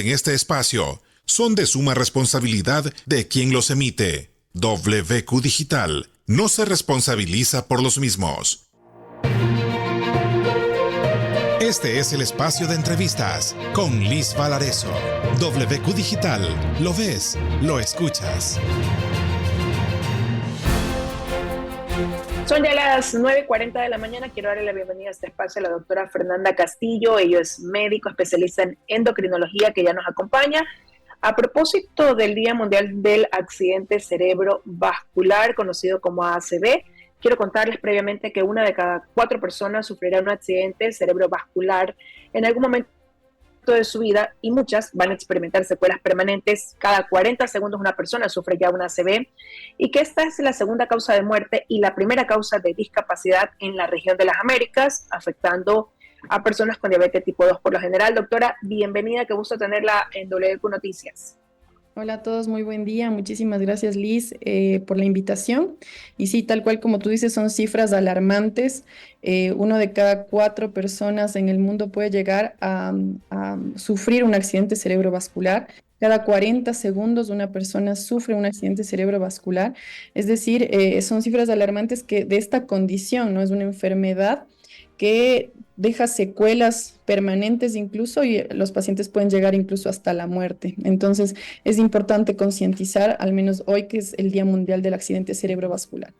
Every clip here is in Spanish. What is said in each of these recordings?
en este espacio son de suma responsabilidad de quien los emite. WQ Digital no se responsabiliza por los mismos. Este es el espacio de entrevistas con Liz Valareso. WQ Digital, lo ves, lo escuchas. Son ya las 9:40 de la mañana. Quiero darle la bienvenida a este espacio a la doctora Fernanda Castillo. Ella es médico especialista en endocrinología que ya nos acompaña. A propósito del Día Mundial del Accidente Cerebrovascular, conocido como ACV, quiero contarles previamente que 1 de cada 4 personas sufrirá un accidente cerebrovascular en algún momento de su vida y muchas van a experimentar secuelas permanentes. Cada 40 segundos una persona sufre ya una ACV y que esta es la segunda causa de muerte y la primera causa de discapacidad en la región de las Américas, afectando a personas con diabetes tipo 2 por lo general. Doctora, bienvenida, qué gusto tenerla en WQ Noticias. Hola a todos, muy buen día. Muchísimas gracias, Liz, por la invitación. Y sí, tal cual como tú dices, son cifras alarmantes. 1 de cada 4 personas en el mundo puede llegar a sufrir un accidente cerebrovascular. Cada 40 segundos una persona sufre un accidente cerebrovascular. Es decir, son cifras alarmantes que de esta condición, ¿no? Es una enfermedad que deja secuelas permanentes incluso y los pacientes pueden llegar incluso hasta la muerte. Entonces es importante concientizar, al menos hoy que es el Día Mundial del Accidente Cerebrovascular.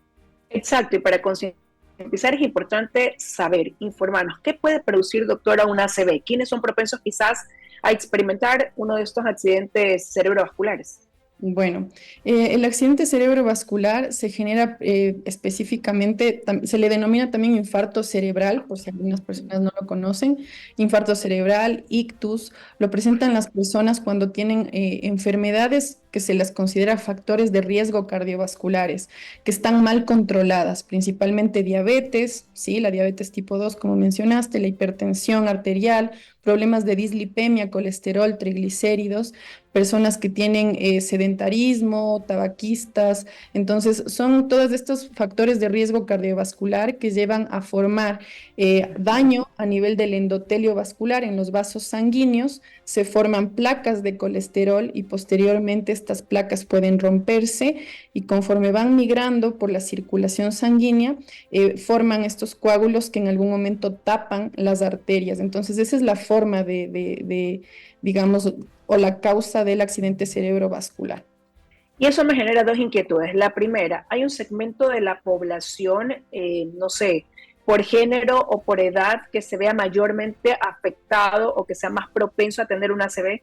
Exacto, y para concientizar es importante saber, informarnos, ¿qué puede producir, doctora, una ACV? ¿Quiénes son propensos quizás a experimentar uno de estos accidentes cerebrovasculares? Bueno, el accidente cerebrovascular se genera específicamente, se le denomina también infarto cerebral, por si algunas personas no lo conocen. Infarto cerebral, ictus, lo presentan las personas cuando tienen enfermedades que se las considera factores de riesgo cardiovasculares, que están mal controladas, principalmente diabetes, ¿sí? La diabetes tipo 2, como mencionaste, la hipertensión arterial, problemas de dislipemia, colesterol, triglicéridos, personas que tienen sedentarismo, tabaquistas. Entonces, son todos estos factores de riesgo cardiovascular que llevan a formar daño a nivel del endotelio vascular en los vasos sanguíneos, se forman placas de colesterol y posteriormente estas placas pueden romperse y conforme van migrando por la circulación sanguínea, forman estos coágulos que en algún momento tapan las arterias. Entonces, esa es la forma digamos, o la causa del accidente cerebrovascular. Y eso me genera 2 inquietudes. La primera, hay un segmento de la población, no sé, por género o por edad, que se vea mayormente afectado o que sea más propenso a tener una ACV.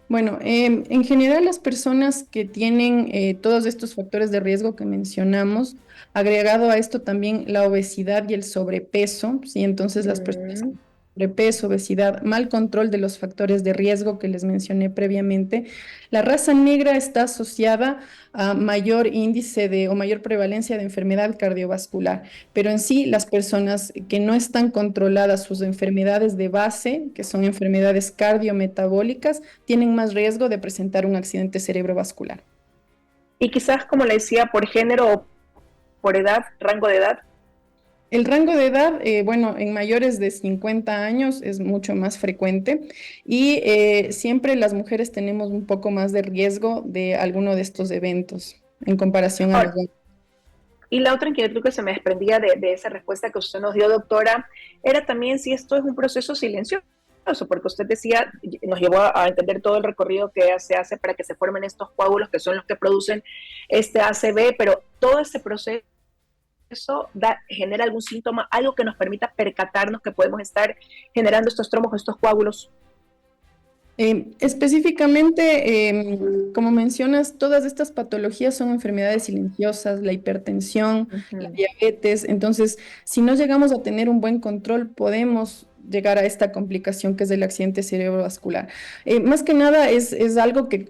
Bueno, en general las personas que tienen todos estos factores de riesgo que mencionamos, agregado a esto también la obesidad y el sobrepeso, ¿sí? Entonces las personas con sobrepeso, obesidad, mal control de los factores de riesgo que les mencioné previamente, la raza negra está asociada a mayor índice o mayor prevalencia de enfermedad cardiovascular, pero en sí las personas que no están controladas sus enfermedades de base, que son enfermedades cardiometabólicas, tienen más riesgo de presentar un accidente cerebrovascular. Y quizás, como le decía, por género o por edad, rango de edad. El rango de edad, bueno, en mayores de 50 años es mucho más frecuente y siempre las mujeres tenemos un poco más de riesgo de alguno de estos eventos en comparación a los hombres. Y la otra inquietud que se me desprendía de esa respuesta que usted nos dio, doctora, era también si esto es un proceso silencioso, porque usted decía, nos llevó a entender todo el recorrido que se hace para que se formen estos coágulos que son los que producen este ACV, pero todo ese proceso genera algún síntoma, algo que nos permita percatarnos que podemos estar generando estos trombos, estos coágulos. Específicamente, como mencionas, todas estas patologías son enfermedades silenciosas, la hipertensión, la diabetes. Entonces, si no llegamos a tener un buen control, podemos llegar a esta complicación que es el accidente cerebrovascular. Más que nada es algo que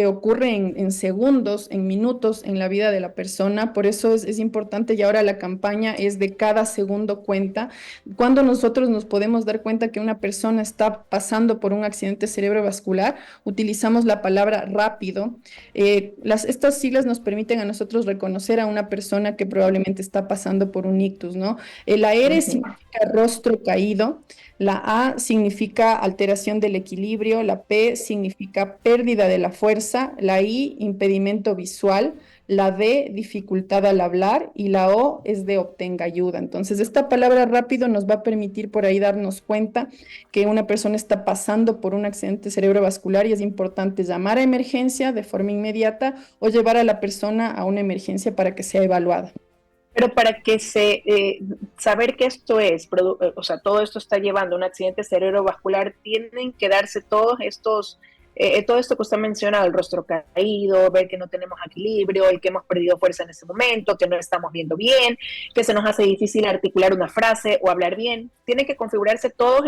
ocurre en segundos, en minutos en la vida de la persona, por eso es importante y ahora la campaña es de cada segundo cuenta. Cuando nosotros nos podemos dar cuenta que una persona está pasando por un accidente cerebrovascular, utilizamos la palabra rápido. Estas siglas nos permiten a nosotros reconocer a una persona que probablemente está pasando por un ictus, ¿no? El AR significa rostro caído. La A significa alteración del equilibrio, la P significa pérdida de la fuerza, la I, impedimento visual, la D, dificultad al hablar y la O es de obtenga ayuda. Entonces, esta palabra rápido nos va a permitir por ahí darnos cuenta que una persona está pasando por un accidente cerebrovascular y es importante llamar a emergencia de forma inmediata o llevar a la persona a una emergencia para que sea evaluada. Pero para que saber que esto es, o sea, todo esto está llevando a un accidente cerebrovascular, tienen que darse todos estos, todo esto que usted menciona, el rostro caído, ver que no tenemos equilibrio, el que hemos perdido fuerza en ese momento, que no estamos viendo bien, que se nos hace difícil articular una frase o hablar bien. Tienen que configurarse todos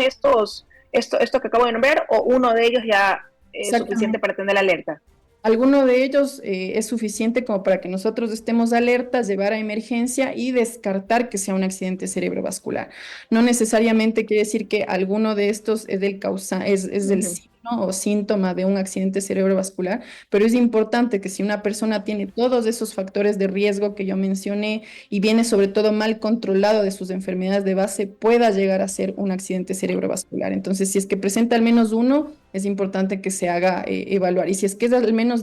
esto que acabo de nombrar, o uno de ellos ya es suficiente para tener la alerta. Alguno de ellos es suficiente como para que nosotros estemos alertas, llevar a emergencia y descartar que sea un accidente cerebrovascular. No necesariamente quiere decir que alguno de estos es del signo o síntoma de un accidente cerebrovascular, pero es importante que si una persona tiene todos esos factores de riesgo que yo mencioné y viene sobre todo mal controlado de sus enfermedades de base, pueda llegar a ser un accidente cerebrovascular. Entonces, si es que presenta al menos uno, es importante que se haga evaluar. Y si es que es al menos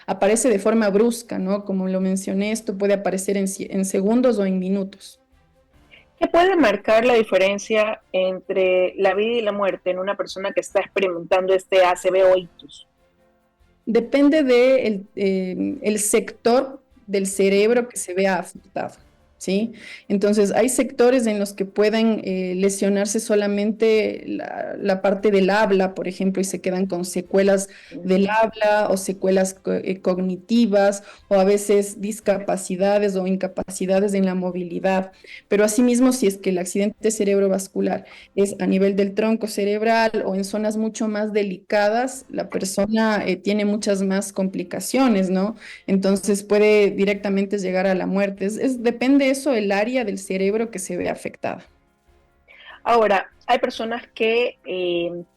aparece de forma brusca, ¿no? Como lo mencioné, esto puede aparecer en segundos o en minutos. ¿Qué puede marcar la diferencia entre la vida y la muerte en una persona que está experimentando este ACV o ictus? Depende del el sector del cerebro que se vea afectado. ¿Sí? Entonces, hay sectores en los que pueden lesionarse solamente la parte del habla, por ejemplo, y se quedan con secuelas del habla o secuelas cognitivas o a veces discapacidades o incapacidades en la movilidad. Pero asimismo, si es que el accidente cerebrovascular es a nivel del tronco cerebral o en zonas mucho más delicadas, la persona tiene muchas más complicaciones, ¿no? Entonces puede directamente llegar a la muerte. Depende eso el área del cerebro que se ve afectada. Ahora, hay personas que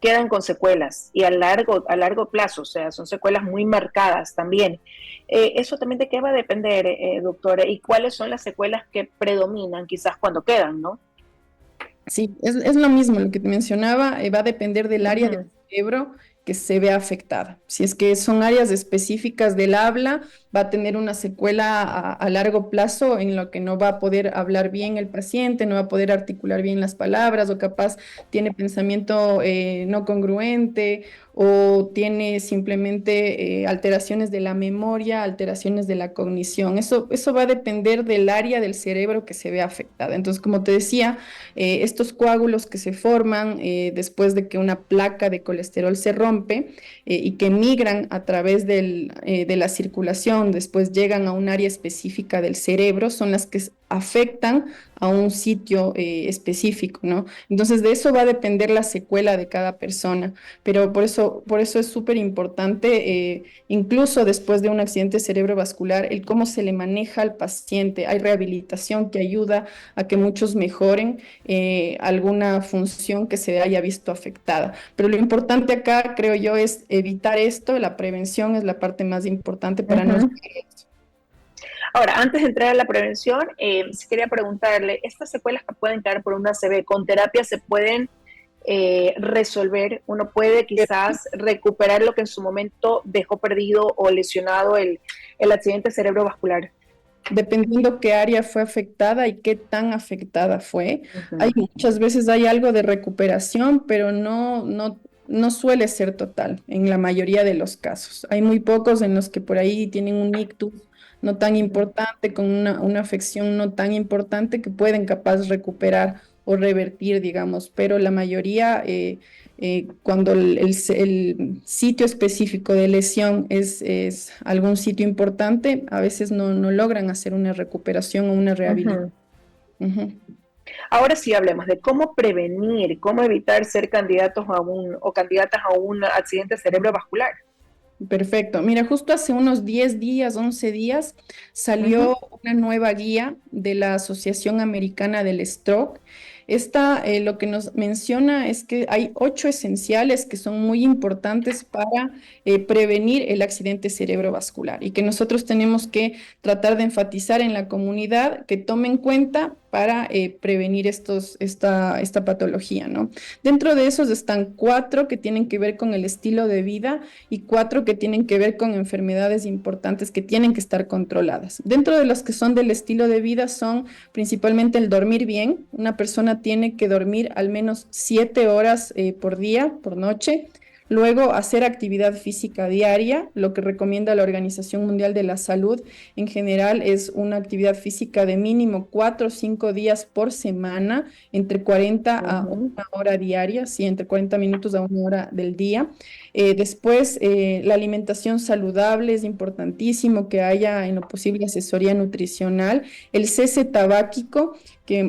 quedan con secuelas y a largo plazo, o sea, son secuelas muy marcadas también. Eso también de qué va a depender, doctora, y cuáles son las secuelas que predominan quizás cuando quedan, ¿no? Sí, es lo mismo, lo que te mencionaba, va a depender del área del cerebro que se ve afectada. Si es que son áreas específicas del habla, va a tener una secuela a largo plazo en lo que no va a poder hablar bien el paciente, no va a poder articular bien las palabras o capaz tiene pensamiento no congruente o tiene simplemente alteraciones de la memoria, alteraciones de la cognición. Eso va a depender del área del cerebro que se ve afectada. Entonces, como te decía, estos coágulos que se forman después de que una placa de colesterol se rompe y que migran a través de la circulación, después llegan a un área específica del cerebro, son las que afectan a un sitio específico, ¿no? Entonces de eso va a depender la secuela de cada persona, pero por eso es súper importante, incluso después de un accidente cerebrovascular, el cómo se le maneja al paciente. Hay rehabilitación que ayuda a que muchos mejoren alguna función que se haya visto afectada. Pero lo importante acá, creo yo, es evitar esto. La prevención es la parte más importante para nosotros. Ahora, antes de entrar a la prevención, sí quería preguntarle, ¿estas secuelas que pueden quedar por una ACV con terapia se pueden resolver? ¿Uno puede quizás recuperar lo que en su momento dejó perdido o lesionado el accidente cerebrovascular? Dependiendo qué área fue afectada y qué tan afectada fue. Muchas veces hay algo de recuperación, pero no suele ser total en la mayoría de los casos. Hay muy pocos en los que por ahí tienen un ictus no tan importante, con una afección no tan importante que pueden capaz recuperar o revertir, digamos, pero la mayoría, cuando el sitio específico de lesión es algún sitio importante, a veces no logran hacer una recuperación o una rehabilitación. Ahora sí hablemos de cómo prevenir, cómo evitar ser candidatos o candidatas a un accidente cerebrovascular. Perfecto. Mira, justo hace unos 10 días, 11 días, salió una nueva guía de la Asociación Americana del Stroke Lo que nos menciona es que hay 8 esenciales que son muy importantes para prevenir el accidente cerebrovascular y que nosotros tenemos que tratar de enfatizar en la comunidad que tome en cuenta para prevenir esta patología, ¿no? Dentro de esos están 4 que tienen que ver con el estilo de vida y 4 que tienen que ver con enfermedades importantes que tienen que estar controladas. Dentro de los que son del estilo de vida son principalmente el dormir bien. Una persona tiene que dormir al menos 7 horas por día, por noche. Luego, hacer actividad física diaria. Lo que recomienda la Organización Mundial de la Salud en general es una actividad física de mínimo 4 o 5 días por semana, entre 40 a 1 hora diaria, sí, entre 40 minutos a 1 hora del día. Después, la alimentación saludable es importantísimo, que haya en lo posible asesoría nutricional. El cese tabáquico, que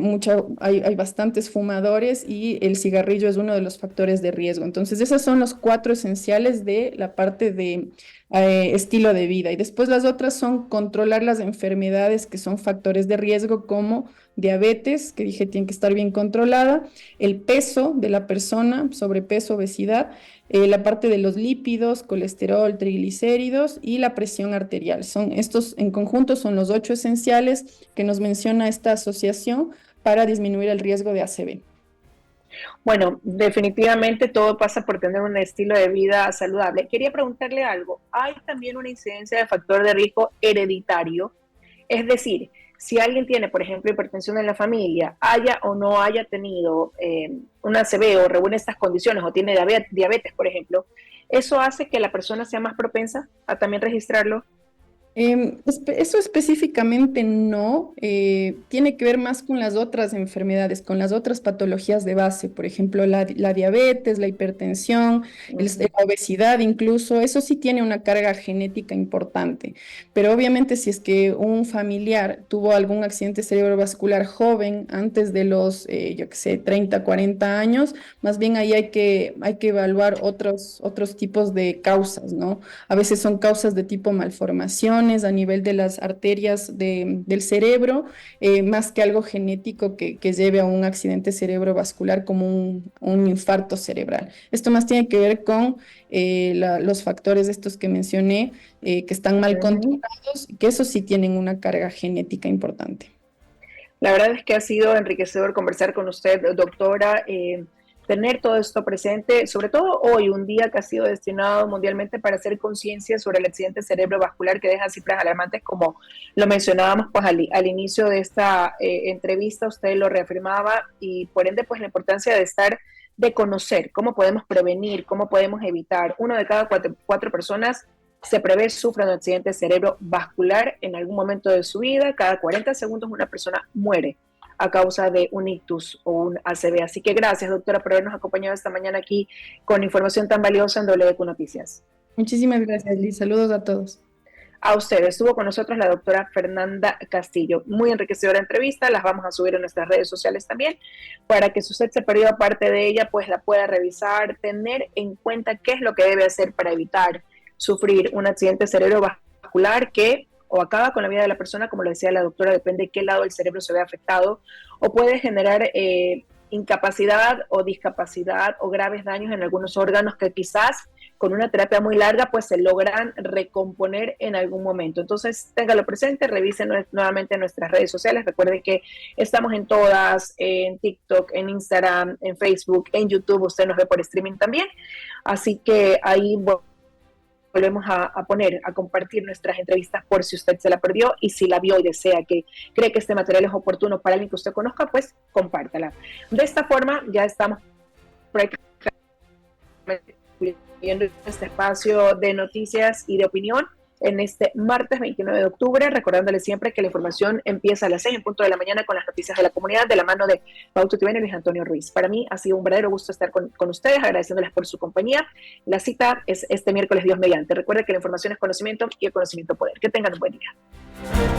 hay bastantes fumadores y el cigarrillo es uno de los factores de riesgo. Entonces, esos son los 4 esenciales de la parte de estilo de vida. Y después las otras son controlar las enfermedades que son factores de riesgo, como diabetes, que dije tiene que estar bien controlada, el peso de la persona, sobrepeso, obesidad, la parte de los lípidos, colesterol, triglicéridos y la presión arterial. Estos en conjunto son los 8 esenciales que nos menciona esta asociación para disminuir el riesgo de ACV. Bueno, definitivamente todo pasa por tener un estilo de vida saludable. Quería preguntarle algo. ¿Hay también una incidencia de factor de riesgo hereditario? Es decir, si alguien tiene, por ejemplo, hipertensión en la familia, haya o no haya tenido una ACV o reúne estas condiciones o tiene diabetes, por ejemplo, ¿eso hace que la persona sea más propensa a también registrarlo? Eso específicamente no, tiene que ver más con las otras enfermedades, con las otras patologías de base, por ejemplo, la diabetes, la hipertensión, la obesidad incluso, eso sí tiene una carga genética importante, pero obviamente si es que un familiar tuvo algún accidente cerebrovascular joven, antes de los, yo qué sé, 30, 40 años, más bien ahí hay que evaluar otros tipos de causas, ¿no? A veces son causas de tipo malformación, a nivel de las arterias del cerebro, más que algo genético que lleve a un accidente cerebrovascular como un infarto cerebral. Esto más tiene que ver con los factores estos que mencioné, que están mal controlados, que esos sí tienen una carga genética importante. La verdad es que ha sido enriquecedor conversar con usted, doctora. Tener todo esto presente, sobre todo hoy, un día que ha sido destinado mundialmente para hacer conciencia sobre el accidente cerebrovascular que deja cifras alarmantes, como lo mencionábamos pues al inicio de esta entrevista, usted lo reafirmaba, y por ende pues la importancia de conocer cómo podemos prevenir, cómo podemos evitar. 1 de cada 4 personas se prevé sufra un accidente cerebrovascular en algún momento de su vida. Cada 40 segundos una persona muere a causa de un ictus o un ACV. Así que gracias, doctora, por habernos acompañado esta mañana aquí con información tan valiosa en WQ Noticias. Muchísimas gracias, Liz. Saludos a todos. A ustedes. Estuvo con nosotros la doctora Fernanda Castillo. Muy enriquecedora entrevista. Las vamos a subir en nuestras redes sociales también, para que si usted se perdió parte de ella, pues la pueda revisar, tener en cuenta qué es lo que debe hacer para evitar sufrir un accidente cerebrovascular que o acaba con la vida de la persona, como lo decía la doctora, depende de qué lado del cerebro se ve afectado, o puede generar incapacidad o discapacidad o graves daños en algunos órganos que quizás con una terapia muy larga pues se logran recomponer en algún momento. Entonces, téngalo presente, revisen nuevamente nuestras redes sociales. Recuerden que estamos en todas, en TikTok, en Instagram, en Facebook, en YouTube. Usted nos ve por streaming también. Así que ahí volvemos a compartir nuestras entrevistas por si usted se la perdió, y si la vio y desea que cree que este material es oportuno para alguien que usted conozca, pues compártala. De esta forma ya estamos prácticamente concluyendo este espacio de noticias y de opinión en este martes 29 de octubre, recordándole siempre que la información empieza a las 6 en punto de la mañana con las noticias de la comunidad, de la mano de Pauta TV y Luis Antonio Ruiz. Para mí ha sido un verdadero gusto estar con ustedes, agradeciéndoles por su compañía. La cita es este miércoles, Dios mediante. Recuerde que la información es conocimiento y el conocimiento poder. Que tengan un buen día.